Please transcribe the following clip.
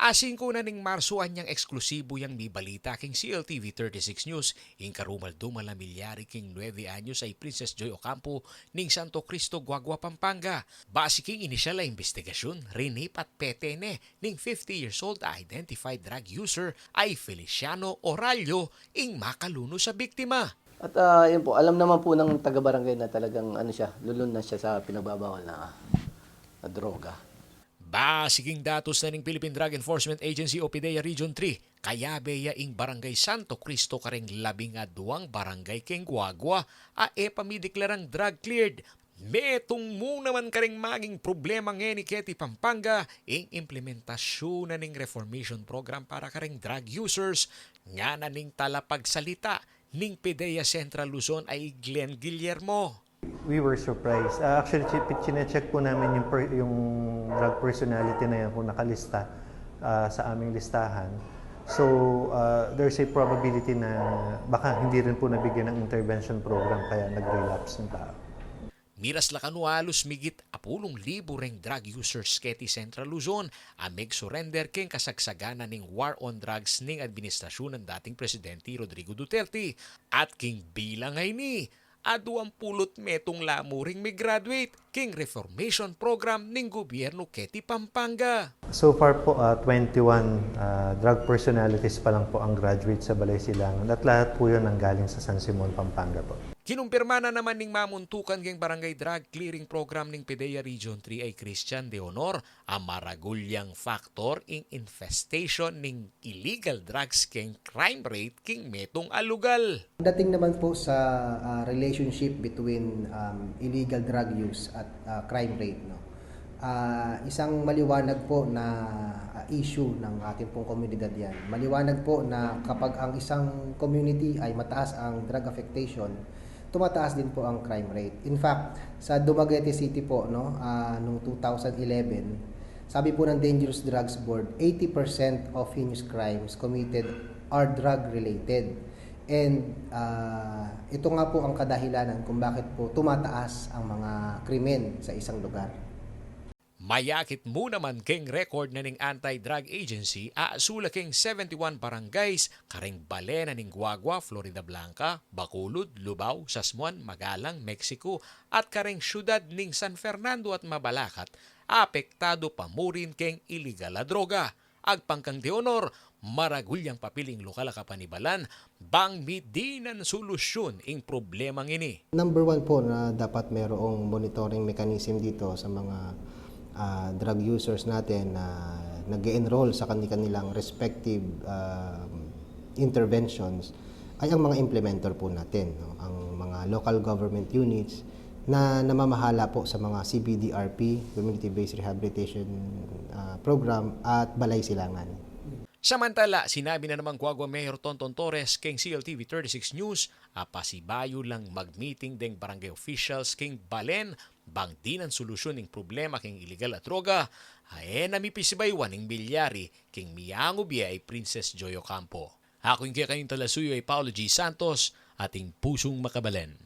Asing ko na ning marsuan niyang eksklusibo yang mi balita king CLTV 36 News ing karumal dumala milyari king 9 anyos ay Princess Joy Ocampo ning Santo Cristo, Guagua, Pampanga. Base king inisyal na investigasyon, rinip at petene ning 50 years old identified drug user ay Feliciano Oralio ing makaluno sa biktima. At yun po, alam naman po ng taga-barangay na talagang lulun na siya sa pinagbabawal na droga. Basiging datos na ning Philippine Drug Enforcement Agency o PDEA Region 3, kaya beya ing Barangay Santo Cristo kareng 12 barangay keng Guagua pamideklarang drug cleared. Metong mo naman kareng maging problema ngeni keti Pampanga ing implementasyon na ning reformation program para kareng drug users nga na ning talapagsalita ning PDEA Central Luzon ay Glenn Guillermo. We were surprised. Actually, chinecheck po namin yung drug personality na yan kung nakalista sa aming listahan. So, there's a probability na baka hindi rin po nabigyan ng intervention program kaya nag-relapse ng tao. Miras lakanualos migit 10,000 reng drug users keti Central Luzon amig surrender king kasagsagana ning war on drugs ning administrasyon ng dating Presidente Rodrigo Duterte at king bilang ay ni aduang pulot metong lamuring may graduate king reformation program ning gobyerno keti Pampanga. So far po, 21 drug personalities pa lang po ang graduate sa Balay Silangan at lahat po yun ang galing sa San Simon, Pampanga po. Kinumpirma na naman ning mamuntukan ng Barangay Drug Clearing Program ning PDEA Region 3 ay Christian De Honor ang maragulyang factor ing infestation ning illegal drugs king crime rate king metong alugal. Dating naman po sa relationship between illegal drug use at crime rate, no? Isang maliwanag po na issue ng ating pong komunidad yan. Maliwanag po na kapag ang isang community ay mataas ang drug affectation, tumataas din po ang crime rate. In fact, sa Dumaguete City po, no, noong 2011, sabi po ng Dangerous Drugs Board, 80% of heinous crimes committed are drug-related. And ito nga po ang kadahilanan kung bakit po tumataas ang mga krimen sa isang lugar. Mayakit mo naman king record na ning Anti-Drug Agency aasula king 71 barangays kareng Balena ning Guagua, Florida Blanca, Bacolod, Lubao, Sasmuan, Magalang, Mexico at kareng syudad ning San Fernando at Mabalacat apektado pa mo rin king illegal na droga. Agpangkang De Honor, maragulyang papiling lokal kapanibalan bang midinan solusyon ing problemang ini. Number one po na dapat mayroong monitoring mechanism dito sa mga drug users natin na nag-enroll sa kanilang respective interventions ay ang mga implementer po natin, no? Ang mga local government units na namamahala po sa mga CBDRP, Community-Based Rehabilitation Program at Balay Silangan. Samantala, sinabi na naman Guagua Mayor Tonton Torres king CLTV 36 News pasibayo lang mag-meeting deng barangay officials king Balen bang di ng solusyon ng problema king illegal at droga ay namipisbaywan ng bilyari king miyango biya ay Princess Joy Ocampo. Ako yung kayong talasuyo ay Paulo G. Santos, ating pusong makabalen.